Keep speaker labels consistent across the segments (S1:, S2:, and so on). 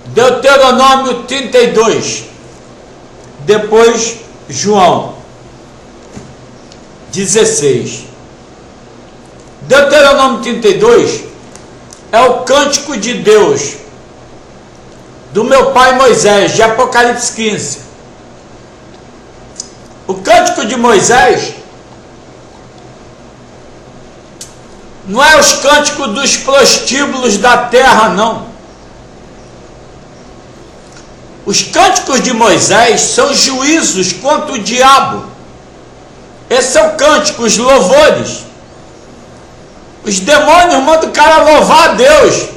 S1: Deuteronômio 32, depois João 16. Deuteronômio 32 é o cântico de Deus do meu pai Moisés, de Apocalipse 15. O cântico de Moisés não é os cânticos dos prostíbulos da terra, não. Os cânticos de Moisés são juízos contra o diabo. Esses são cânticos, os louvores. Os demônios mandam o cara louvar a Deus.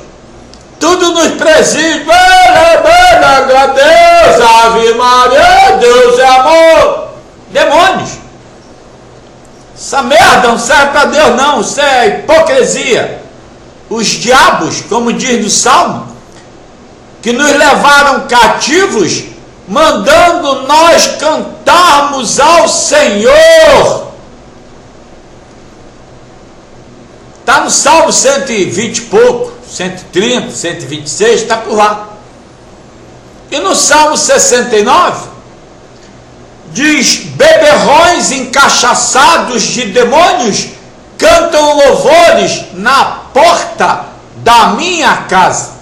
S1: Tudo nos presídios. Glória a Deus, Ave Maria, Deus é amor. Demônios. Essa merda não serve para Deus, não. Isso é hipocrisia. Os diabos, como diz no Salmo, que nos levaram cativos, mandando nós cantarmos ao Senhor. Está no Salmo 120 e pouco, 130, 126, está por lá. E no Salmo 69, diz: beberrões encachaçados de demônios cantam louvores na porta da minha casa.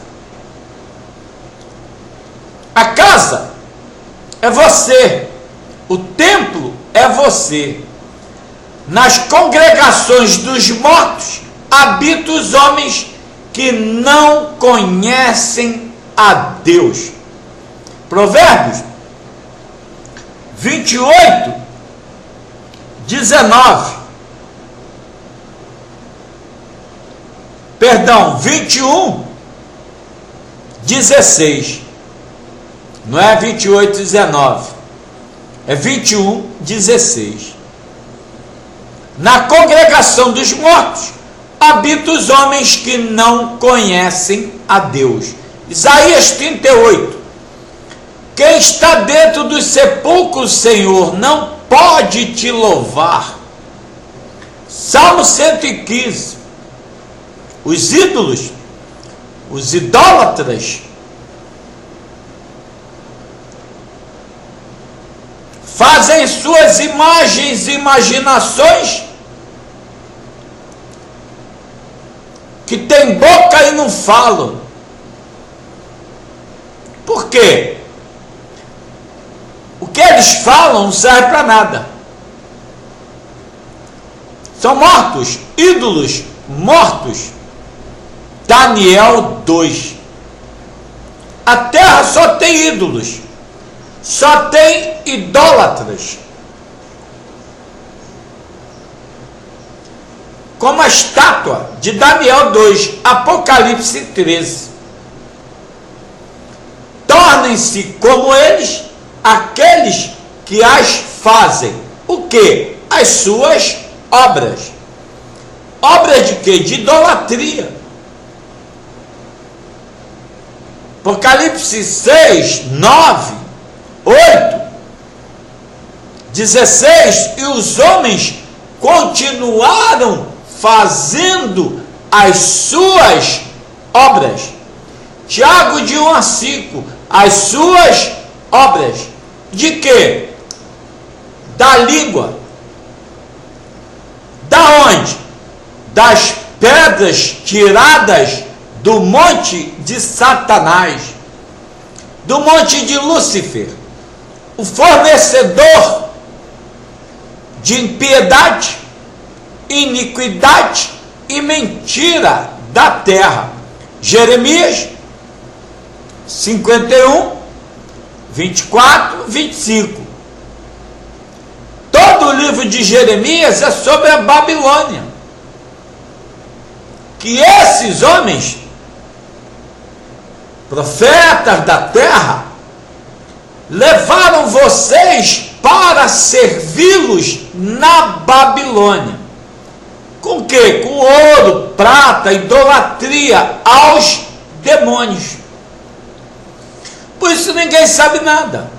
S1: A casa é você, o templo é você. Nas congregações dos mortos habitam os homens que não conhecem a Deus. Provérbios 28, 19. Perdão, 21, 16. Não é 28, 19. É 21, 16. Na congregação dos mortos habitam os homens que não conhecem a Deus. Isaías 38. Quem está dentro dos sepulcros, Senhor, não pode te louvar. Salmo 115. Os ídolos, os idólatras, fazem suas imagens e imaginações, que tem boca e não falam. Por quê? O que eles falam não serve para nada. São mortos, ídolos mortos. Daniel 2. A terra só tem ídolos, só tem idólatras. Como a estátua de Daniel 2, Apocalipse 13. Tornem-se como eles aqueles que as fazem. O que? As suas obras. Obras de quê? De idolatria. Apocalipse 6, 9, 8, 16. E os homens continuaram fazendo as suas obras. Tiago de 1 a 5. As suas obras. De quê? Da língua. Da onde? Das pedras tiradas do monte de Satanás, do monte de Lúcifer, o fornecedor de impiedade, iniquidade e mentira da terra. Jeremias 51, 24, 25. Todo o livro de Jeremias é sobre a Babilônia. Que esses homens, profetas da terra, levaram vocês para servi-los na Babilônia. Com quê? Com ouro, prata, idolatria aos demônios. Por isso ninguém sabe nada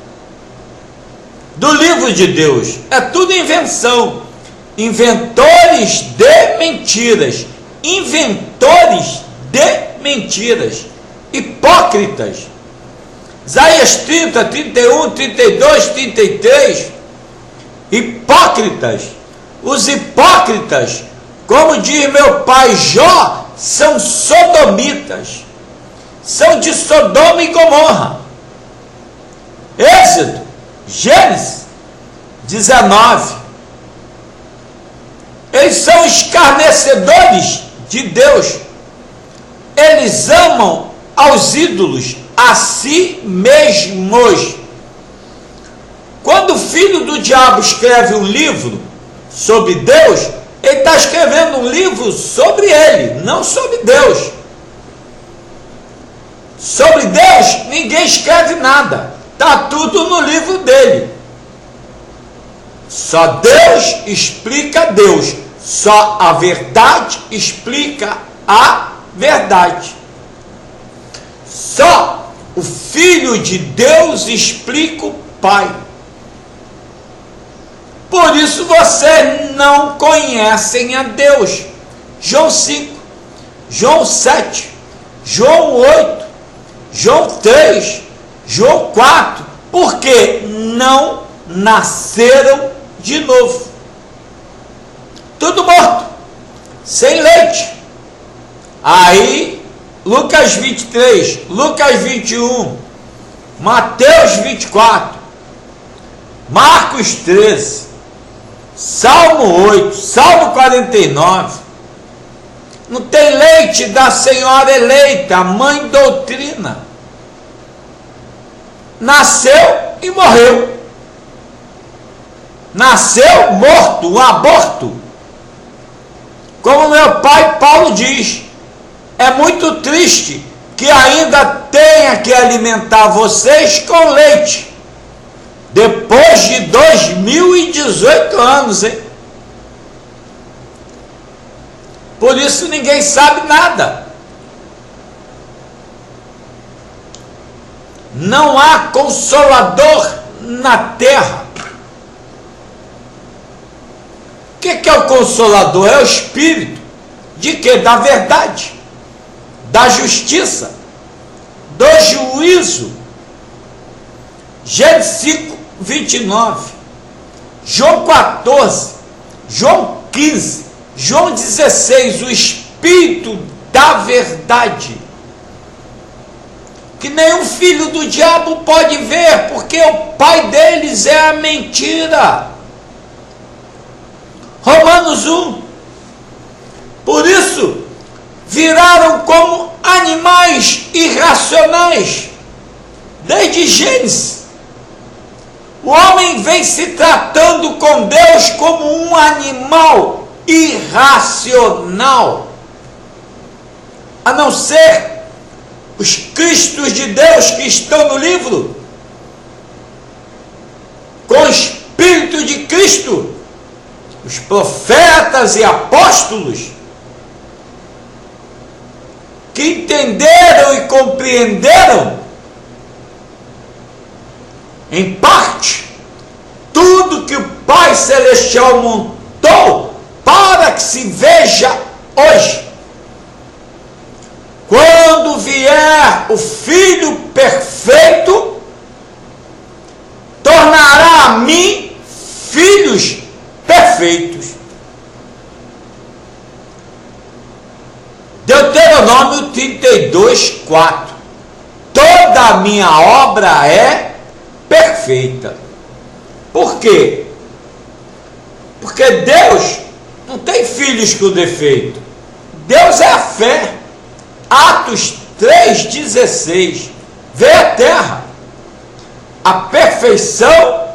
S1: do livro de Deus. É tudo invenção. Inventores de mentiras. Inventores de mentiras. Hipócritas. Isaías 30, 31, 32, 33. Hipócritas. Os hipócritas, como diz meu pai Jó, são sodomitas. São de Sodoma e Gomorra. Êxodo, Gênesis 19. Eles são escarnecedores de Deus. Eles amam aos ídolos, a si mesmos. Quando o filho do diabo escreve um livro sobre Deus, ele está escrevendo um livro sobre ele, não sobre Deus. Sobre Deus, ninguém escreve nada. Está tudo no livro dele. Só Deus explica Deus. Só a verdade explica a verdade. Só o Filho de Deus explica o Pai. Por isso vocês não conhecem a Deus. João 5, João 7, João 8, João 3, João 4, porque não nasceram de novo. Tudo morto, sem leite. Aí, Lucas 23, Lucas 21, Mateus 24, Marcos 13, Salmo 8, Salmo 49. Não tem leite da senhora eleita, a mãe doutrina. Nasceu e morreu. Nasceu morto, um aborto. Como meu pai Paulo diz, é muito triste que ainda tenha que alimentar vocês com leite. Depois de 2018 anos, hein? Por isso ninguém sabe nada. Não há consolador na terra. O que é o consolador? É o Espírito. De quê? Da verdade, da justiça, do juízo. Gênesis 5, 29, João 14, João 15, João 16, o Espírito da verdade, que nenhum filho do diabo pode ver, porque o pai deles é a mentira. Romanos 1. Por isso, viraram como animais irracionais, desde Gênesis. O homem vem se tratando com Deus como um animal irracional, a não ser os Cristos de Deus que estão no livro, com o Espírito de Cristo, os profetas e apóstolos, que entenderam e compreenderam, em parte, tudo que o Pai Celestial montou para que se veja hoje. Quando vier o Filho perfeito, tornará a mim filhos perfeitos. Deuteronômio 32, 4. Toda a minha obra é perfeita. Por quê? Porque Deus não tem filhos com defeito. Deus é a fé. Atos 3,16. Vê a terra, a perfeição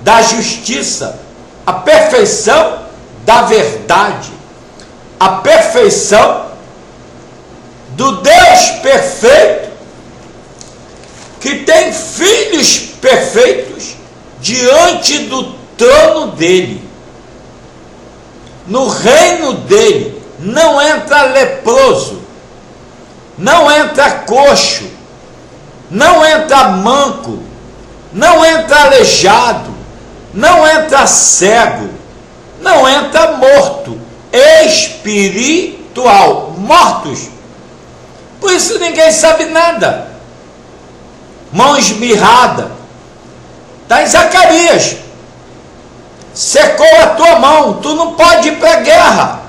S1: da justiça, a perfeição da verdade, a perfeição do Deus perfeito, que tem filhos perfeitos diante do trono dele. No reino dele não entra leproso, não entra coxo, não entra manco, não entra aleijado, não entra cego, não entra morto, espiritual, mortos. Por isso ninguém sabe nada. mão esmirrada. Está em Zacarias. Secou a tua mão, tu não pode ir para a guerra.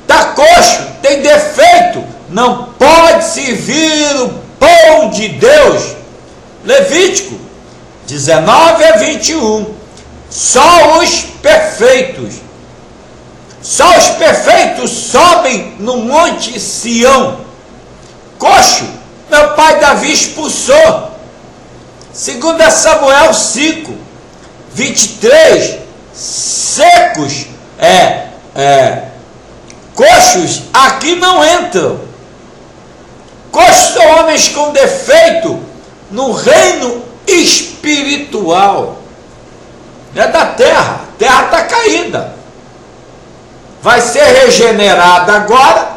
S1: Está coxo, tem defeito, não pode servir o pão de Deus. Levítico 19 a 21. Só os perfeitos sobem no monte Sião. Coxo, meu pai Davi expulsou. 2 Samuel 5, 23. Secos, coxos aqui não entram. Coxos são homens com defeito no reino espiritual. É da terra. A terra está caída. Vai ser regenerada agora,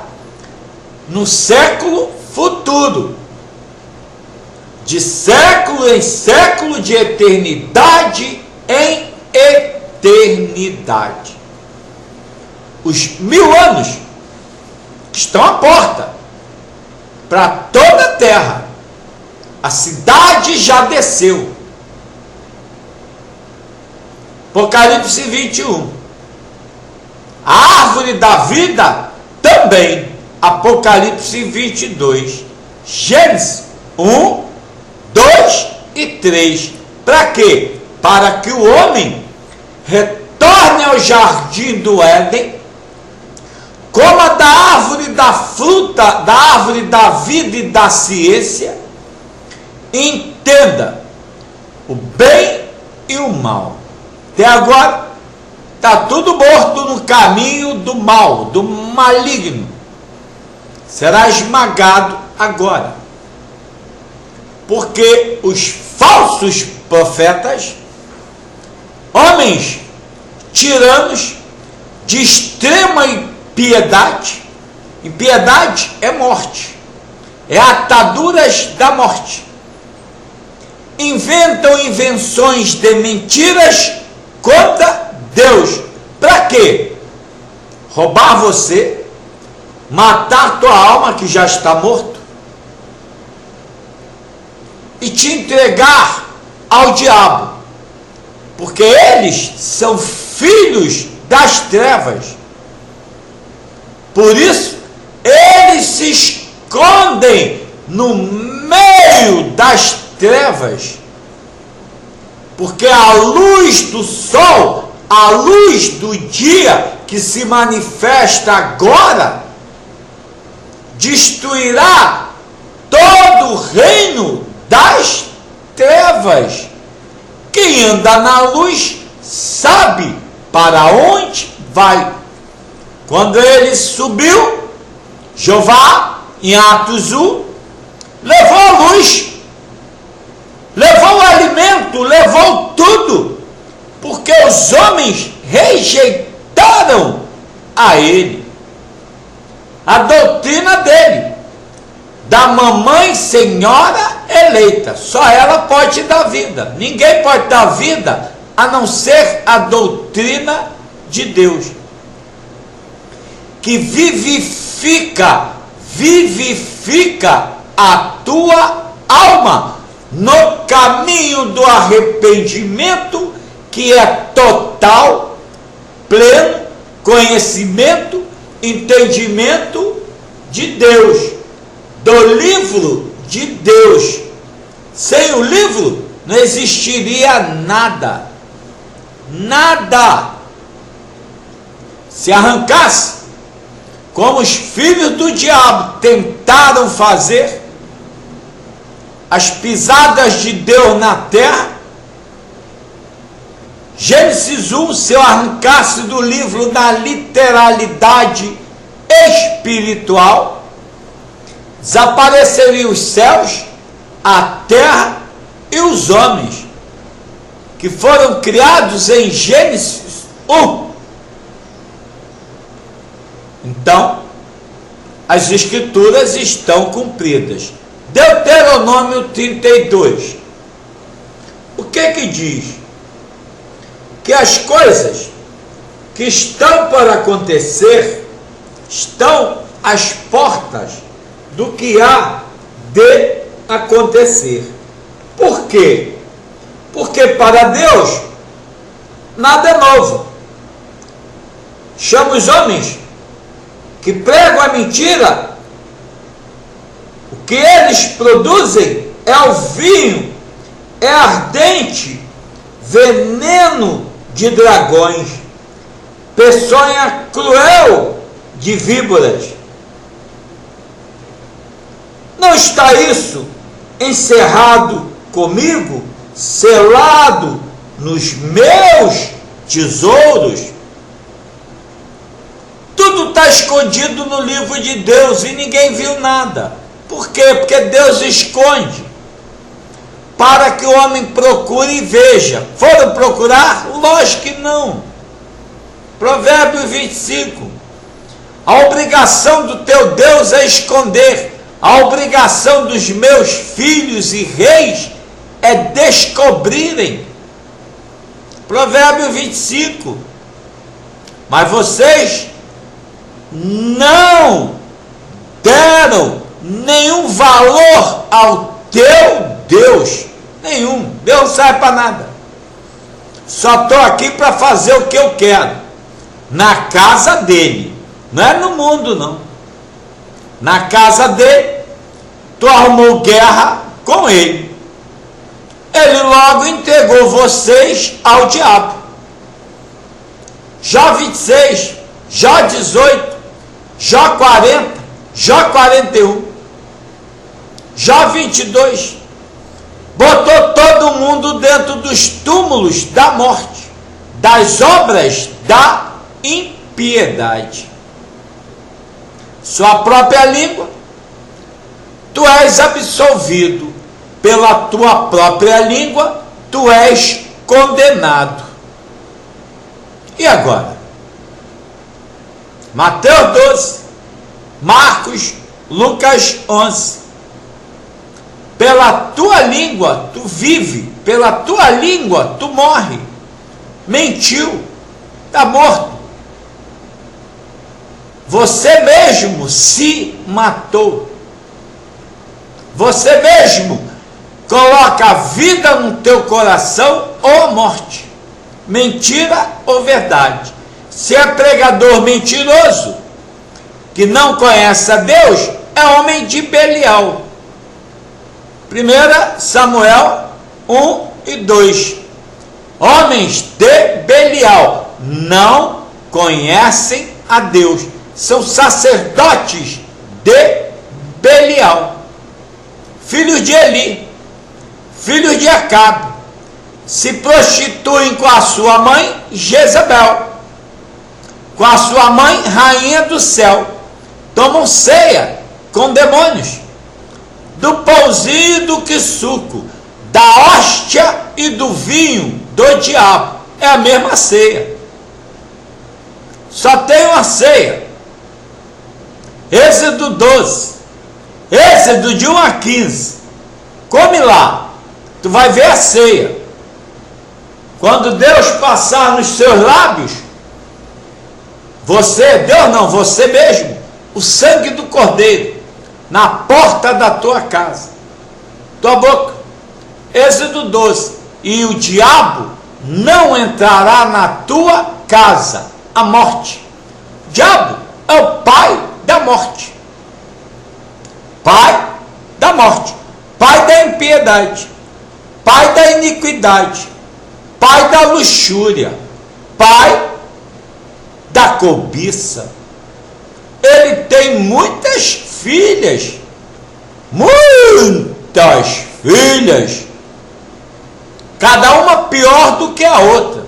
S1: no século futuro. De século em século, de eternidade em eternidade. Os 1000 anos que estão à porta para toda a terra. A cidade já desceu. Apocalipse 21. A árvore da vida também. Apocalipse 22. Gênesis 1, 2 e 3. Para quê? Para que o homem retorne ao jardim do Éden, coma da árvore da fruta, da árvore da vida e da ciência, e entenda o bem e o mal. Até agora está tudo morto no caminho do mal, do maligno. Será esmagado agora, porque os falsos profetas, homens tiranos de extrema impiedade, impiedade é morte, é ataduras da morte, inventam invenções de mentiras contra Deus. Para quê? Roubar você, matar tua alma que já está morto e te entregar ao diabo, porque eles são filhos das trevas. Por isso eles se escondem no meio das trevas, porque a luz do sol, a luz do dia que se manifesta agora, destruirá todo o reino das trevas. Quem anda na luz sabe para onde vai. Quando ele subiu, Jeová, em Atos 1, levou a luz, levou o alimento, levou tudo, porque os homens rejeitaram a ele, a doutrina dele, da mamãe senhora eleita. Só ela pode dar vida, ninguém pode dar vida a não ser a doutrina de Deus, que vivifica a tua alma no caminho do arrependimento, que é total, pleno conhecimento, entendimento de Deus, do livro de Deus. Sem o livro não existiria nada, nada. Se arrancasse, como os filhos do diabo tentaram fazer, as pisadas de Deus na terra, Gênesis 1, se eu arrancasse do livro na literalidade espiritual, desapareceriam os céus, a terra e os homens, que foram criados em Gênesis 1. Então, as escrituras estão cumpridas. Deuteronômio 32. O que diz? Que as coisas que estão para acontecer estão às portas do que há de acontecer. Por quê? Porque para Deus nada é novo. Chama os homens que pregam a mentira, o que eles produzem é o vinho, é ardente veneno de dragões, peçonha cruel de víboras. Não está isso encerrado comigo, selado nos meus tesouros? Tudo está escondido no livro de Deus e ninguém viu nada. Por quê? Porque Deus esconde para que o homem procure e veja. Foram procurar? Lógico que não. Provérbio 25. A obrigação do teu Deus é esconder. A obrigação dos meus filhos e reis é descobrirem. Provérbio 25. Mas vocês não deram nenhum valor ao teu Deus. Nenhum. Deus não serve para nada. Só estou aqui para fazer o que eu quero. Na casa dele. Não é no mundo, não. Na casa dele, tu arrumou guerra com ele. Ele logo entregou vocês ao diabo. Jó 26, Jó 18, Jó 40, Jó 41, Jó 22. Botou todo mundo dentro dos túmulos da morte, das obras da impiedade. Sua própria língua, tu és absolvido. Pela tua própria língua, tu és condenado. E agora? Mateus 12, Marcos, Lucas 11. Pela tua língua tu vive, pela tua língua tu morre. Mentiu, está morto. Você mesmo se matou. Você mesmo coloca a vida no teu coração ou morte. Mentira ou verdade. Se é pregador mentiroso, que não conhece a Deus, é homem de Belial. 1 Samuel 1 e 2. Homens de Belial não conhecem a Deus. São sacerdotes de Belial. Filhos de Eli, filhos de Acabe, se prostituem com a sua mãe Jezabel, com a sua mãe rainha do céu, tomam ceia com demônios, do pãozinho e do quisuco, da hóstia e do vinho do diabo. É a mesma ceia. Só tem uma ceia. Êxodo 12, Êxodo de 1 a 15, come lá, tu vai ver a ceia. Quando Deus passar nos seus lábios, você, Deus não, você mesmo, o sangue do cordeiro, na porta da tua casa, tua boca. Êxodo 12, e o diabo não entrará na tua casa, a morte. O diabo é o pai da morte, pai da morte, pai da impiedade, pai da iniquidade, pai da luxúria, pai da cobiça. Ele tem muitas filhas, cada uma pior do que a outra.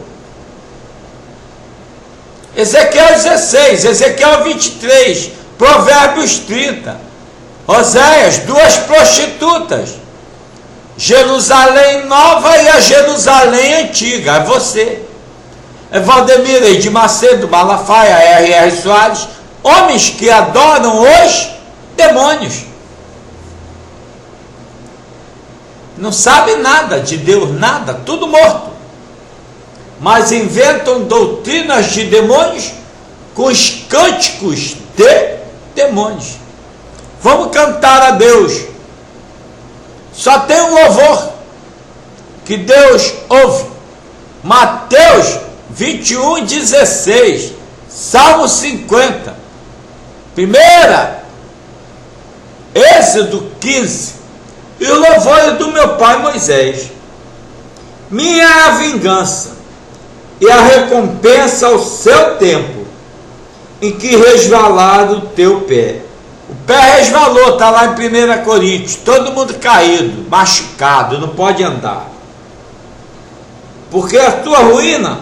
S1: Ezequiel 16, Ezequiel 23, Provérbios 30, Oséias, 2 prostitutas, Jerusalém nova e a Jerusalém antiga. É você. É Valdemir de Macedo, Malafaia, R.R. Soares, homens que adoram os demônios. Não sabem nada de Deus, nada, tudo morto. Mas inventam doutrinas de demônios com os cânticos de demônios. Vamos cantar a Deus. Só tem um louvor que Deus ouve. Mateus 21:16, Salmo 50, Êxodo 15, e o louvor é do meu pai Moisés. Minha é a vingança e a recompensa ao seu tempo, em que resvalar o teu pé. O pé resvalou, está lá em 1 Coríntios, todo mundo caído, machucado, não pode andar. Porque a tua ruína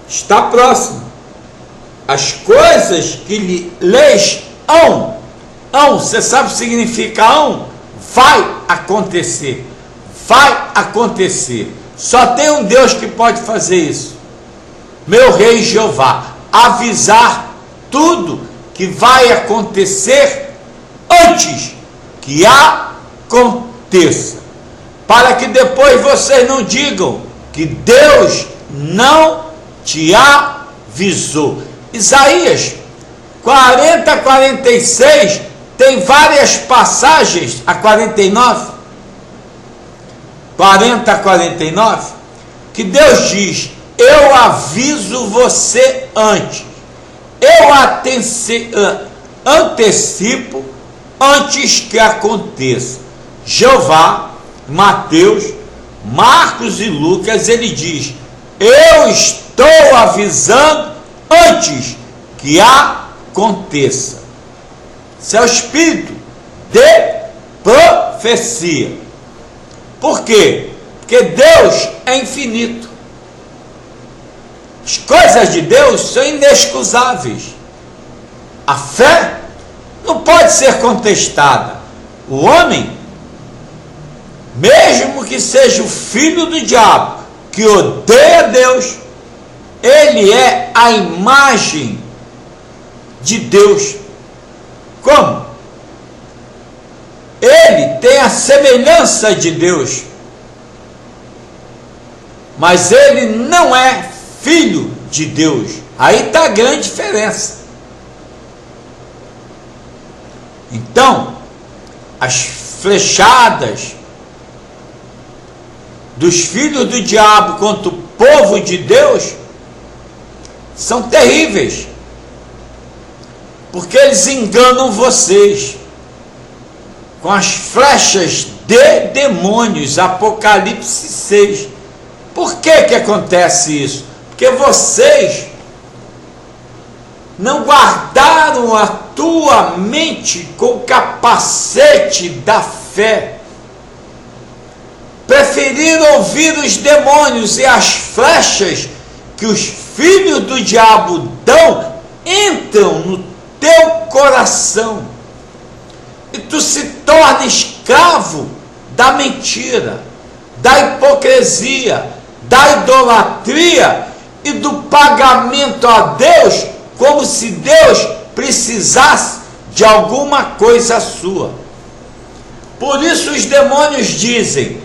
S1: está próxima. As coisas que lhes hão, você sabe o que significa hão? Vai acontecer. Vai acontecer. Só tem um Deus que pode fazer isso. Meu rei Jeová, avisar tudo que vai acontecer antes que aconteça, para que depois vocês não digam que Deus não te avisou. Isaías 40:46 tem várias passagens, a 49, 40:49, que Deus diz: eu aviso você antes, eu antecipo antes que aconteça. Jeová, Mateus, Marcos e Lucas, ele diz: eu estou avisando antes que aconteça. Isso é o espírito de profecia. Por quê? Porque Deus é infinito. As coisas de Deus são inexcusáveis. A fé não pode ser contestada. O homem, mesmo que seja o filho do diabo, que odeia Deus, ele é a imagem de Deus. Como? Ele tem a semelhança de Deus, mas ele não é filho de Deus. Aí está a grande diferença. Então, as flechadas dos filhos do diabo contra o povo de Deus são terríveis, porque eles enganam vocês com as flechas de demônios. Apocalipse 6. Por que acontece isso? Porque vocês não guardaram a tua mente com o capacete da fé. Preferiram ouvir os demônios, e as flechas que os filhos do diabo dão entram no teu coração, e tu se torna escravo da mentira, da hipocrisia, da idolatria e do pagamento a Deus, como se Deus precisasse de alguma coisa sua. Por isso os demônios dizem: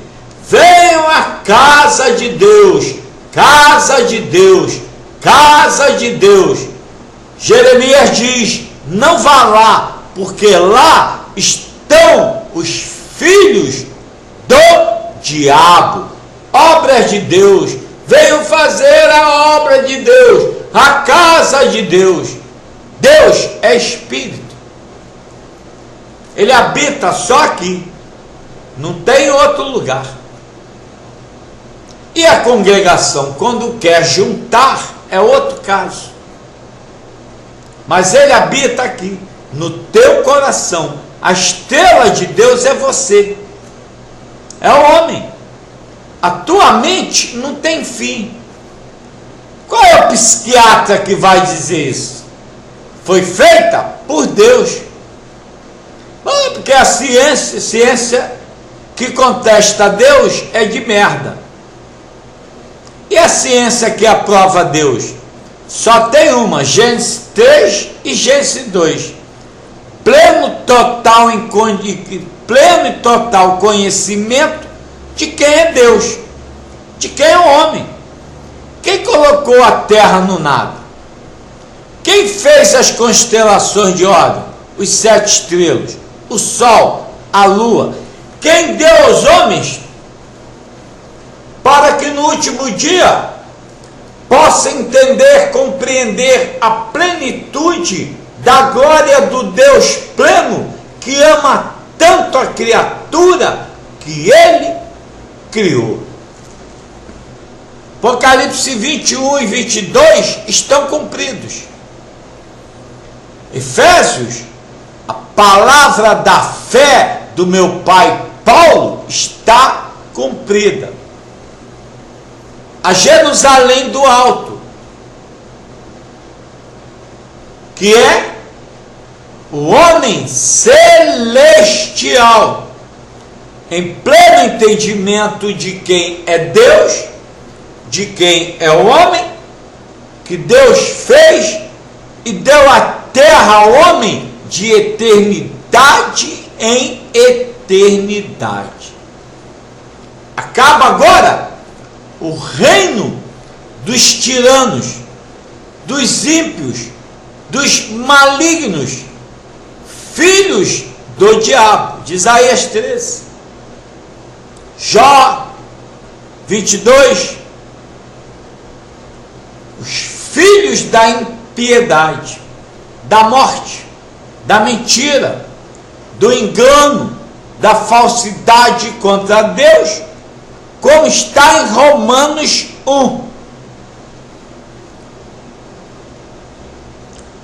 S1: venham à casa de Deus, casa de Deus, casa de Deus. Jeremias diz: não vá lá, porque lá estão os filhos do diabo. Obras de Deus, venham fazer a obra de Deus, a casa de Deus. Deus é espírito, ele habita só aqui, não tem outro lugar. E a congregação, quando quer juntar, é outro caso. Mas ele habita aqui, no teu coração. A estrela de Deus é você, é o homem. A tua mente não tem fim. Qual é o psiquiatra que vai dizer isso? Foi feita por Deus. Porque a ciência que contesta Deus é de merda. E a ciência que aprova Deus? Só tem uma, Gênesis 3 e Gênesis 2. Pleno e total conhecimento de quem é Deus, de quem é o homem. Quem colocou a terra no nada? Quem fez as constelações de Órion, os 7 estrelas, o sol, a lua? quem deu aos homens, para que no último dia possa entender, compreender a plenitude da glória do Deus pleno, que ama tanto a criatura que ele criou. Apocalipse 21 e 22 estão cumpridos. Efésios, a palavra da fé do meu pai Paulo está cumprida. A Jerusalém do alto, que é o homem celestial, em pleno entendimento de quem é Deus, de quem é o homem, que Deus fez e deu a terra ao homem de eternidade em eternidade. Acaba agora o reino dos tiranos, dos ímpios, dos malignos, filhos do diabo, de Isaías 13, Jó 22, os filhos da impiedade, da morte, da mentira, do engano, da falsidade contra Deus, como está em Romanos 1.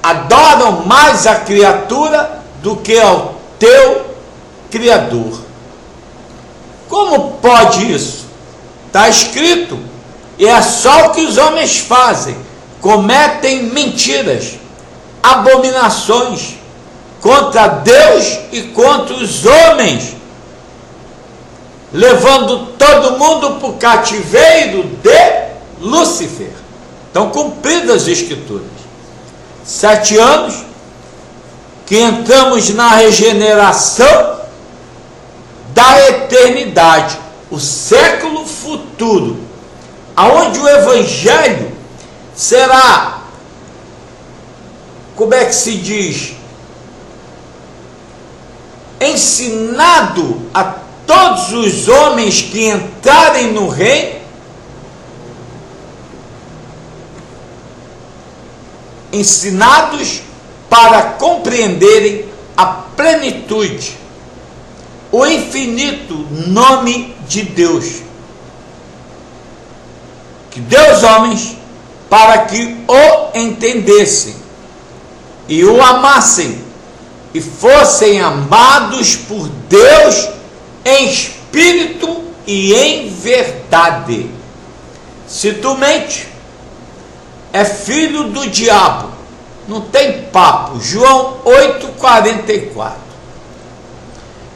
S1: Adoram mais a criatura do que ao teu Criador. Como pode isso? Está escrito, e é só o que os homens fazem: cometem mentiras, abominações contra Deus e contra os homens, levando todo mundo para o cativeiro de Lúcifer. Estão cumpridas as Escrituras. 7 anos que entramos na regeneração da eternidade, o século futuro, aonde o Evangelho será, como é que se diz, ensinado a todos os homens que entrarem no reino, ensinados para compreenderem a plenitude, o infinito nome de Deus, que deu aos homens para que o entendessem e o amassem e fossem amados por Deus em espírito e em verdade. Se tu mente, é filho do diabo, não tem papo. João 8,44.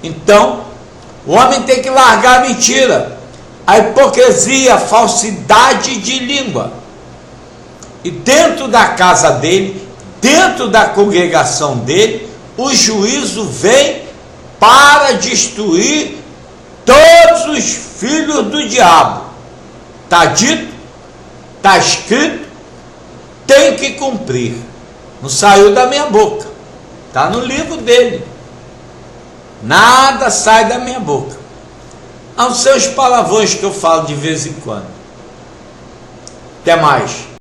S1: Então, o homem tem que largar a mentira, a hipocrisia, a falsidade de língua. E dentro da casa dele, dentro da congregação dele, o juízo vem para destruir todos os filhos do diabo. Está dito, está escrito, tem que cumprir. Não saiu da minha boca, está no livro dele. Nada sai da minha boca, a não ser os palavrões que eu falo de vez em quando. Até mais.